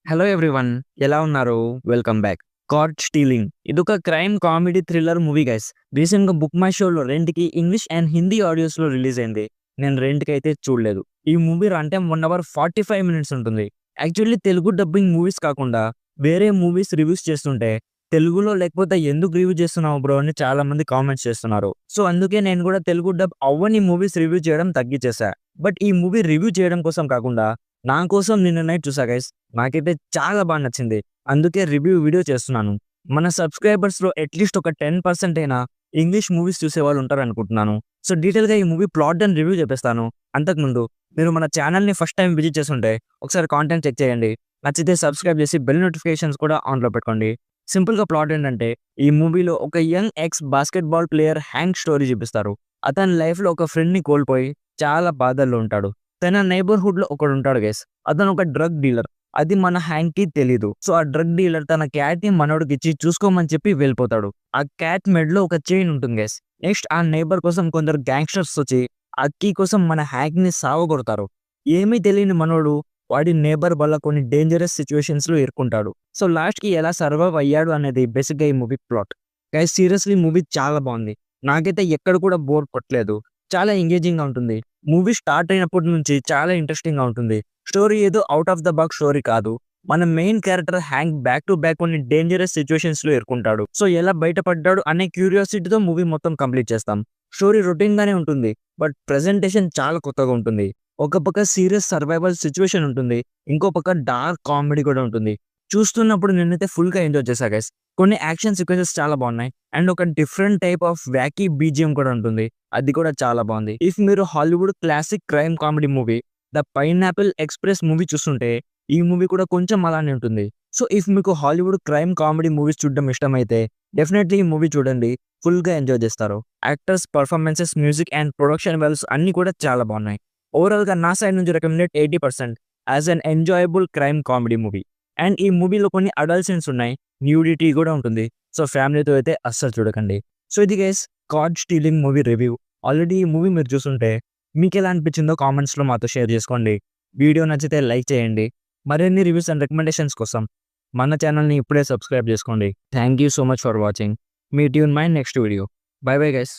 Hello everyone, ఎలా ఉన్నారు? Welcome back. Card stealing ఇదొక crime comedy thriller movie guys. రీసెంట్గా బుక్ మై షోలో రెండుకి ఇంగ్లీష్ అండ్ హిందీ ఆడియోస్లో రిలీజ్ అయింది. నేను రెండుకి అయితే చూడలేదు. ఈ movie run time 1 hour 45 minutes ఉంటుంది. యాక్చువల్లీ తెలుగు డబ్బింగ్ మూవీస్ కాకుండా వేరే మూవీస్ రివ్యూస్ చేస్తుంటే తెలుగులో లేకపోతే ఎందుకు రివ్యూ చేస్తున్నావు బ్రో అని చాలా మంది కామెంట్స్ చేస్తున్నారు. సో అందుకే నేను కూడా తెలుగు డబ్ అవ్వని మూవీస్ రివ్యూ చేయడం తగ్గించేసా. బట్ ఈ మూవీ రివ్యూ చేయడం కోసం కాకుండా నా కోసం నిన్న నైట్ చూసా గైస్. నాకైతే చాలా బాగా నచ్చింది. అందుకే రివ్యూ వీడియో చేస్తున్నాను. మన సబ్స్క్రైబర్స్లో అట్లీస్ట్ ఒక 10% అయినా ఇంగ్లీష్ మూవీస్ చూసే వాళ్ళు ఉంటారు అనుకుంటున్నాను. సో డీటెయిల్గా ఈ మూవీ ప్లాట్ అండ్ రివ్యూ చెప్పేస్తాను. అంతకుముందు మీరు మన ఛానల్ని ఫస్ట్ టైం విజిట్ చేస్తుంటే ఒకసారి కాంటెంట్ చెక్ చేయండి. నచ్చితే సబ్స్క్రైబ్ చేసి బెల్ నోటిఫికేషన్స్ కూడా ఆన్లో పెట్టుకోండి. సింపుల్గా ప్లాట్ ఏంటంటే ఈ మూవీలో ఒక young X basketball player Hank story చూపిస్తారు. అతని లైఫ్లో ఒక ఫ్రెండ్ని కోల్పోయి చాలా బాధల్లో ఉంటాడు. తన నైబర్హుడ్లో ఒకడు ఉంటాడు గైస్. అతను ఒక డ్రగ్ డీలర్. అది మన హ్యాంక్ కి తెలీదు. సో ఆ డ్రగ్ డీలర్ తన క్యాట్ ని మనోడికి ఇచ్చి చూసుకోమని చెప్పి వెళ్ళిపోతాడు. ఆ క్యాట్ మెడలో ఒక చైన్ ఉంటుంది గైస్. నెక్స్ట్ ఆ నైబర్ కోసం కొందరు గ్యాంగ్స్టర్స్ వచ్చి ఆ కీ కోసం మన హ్యాంక్ ని సావగొడతారు. ఏమీ తెలియని మనోడు వాడి నేబర్ వల్ల కొన్ని డేంజరస్ సిచ్యువేషన్స్ లో ఇరుక్కుంటాడు. సో లాస్ట్ కి ఎలా సర్వైవ్ అయ్యాడు అనేది బేసిక్ గా ఈ movie plot guys. Seriously movie చాలా బాగుంది. నాకైతే ఎక్కడ కూడా బోర్ కొట్టలేదు. చాలా ఎంగేజింగ్ గా ఉంటుంది. మూవీ స్టార్ట్ అయినప్పటి నుంచి చాలా ఇంట్రెస్టింగ్ గా ఉంటుంది. స్టోరీ ఏదో out of the box story కాదు. మన main character Hank back to back కొన్ని డేంజరస్ సిచ్యువేషన్స్ లో ఎదుర్కొంటాడు. సో ఎలా బయటపడ్డాడు అనే క్యూరియాసిటీతో మూవీ మొత్తం కంప్లీట్ చేస్తాం. స్టోరీ రొటీన్ గానే ఉంటుంది. బట్ ప్రెజెంటేషన్ చాలా కొత్తగా ఉంటుంది. ఒక పక్క సీరియస్ సర్వైవల్ సిచ్యువేషన్ ఉంటుంది. ఇంకో పక్క డార్క్ కామెడీ కూడా ఉంటుంది. చూస్తున్నప్పుడు నేనైతే ఫుల్ గా ఎంజాయ్ చేశా గైస్. కొన్ని యాక్షన్ సీక్వెన్సెస్ చాలా బాగున్నాయి. అండ్ ఒక different type of wacky BGM కూడా ఉంటుంది. అది కూడా చాలా బాగుంది. ఇఫ్ మీరు Hollywood classic crime comedy movie the pineapple express movie చూస్తుంటే ఈ మూవీ కూడా కొంచెం అలానే ఉంటుంది. సో ఇఫ్ మీకు హాలీవుడ్ క్రైమ్ కామెడీ మూవీస్ చూడడం ఇష్టమైతే డెఫినెట్లీ ఈ మూవీ చూడండి. ఫుల్ గా ఎంజాయ్ చేస్తారు. Actors performances, music and production values అన్ని కూడా చాలా బాగున్నాయి. ఓవరాల్ గా నా సైడ్ నుంచి recommended 80% as an enjoyable crime comedy movie. And ఈ మూవీలో కొన్ని అడల్ట్ సీన్స్ ఉన్నాయి. న్యూడిటీ కూడా ఉంటుంది. సో ఫ్యామిలీతో అయితే అస్సలు చూడకండి. సో ఇది guys card stealing movie review. Already ఈ మూవీ మీరు చూస్తుంటే మీకు ఎలా అనిపించిందో కామెంట్స్లో మాతో షేర్ చేసుకోండి. వీడియో నచ్చితే లైక్ చేయండి. మరిన్ని రివ్యూస్ అండ్ రికమెండేషన్స్ కోసం మన ఛానల్ని ఇప్పుడే సబ్స్క్రైబ్ చేసుకోండి. Thank you so much for watching. Meet you in my next video. By bye guys.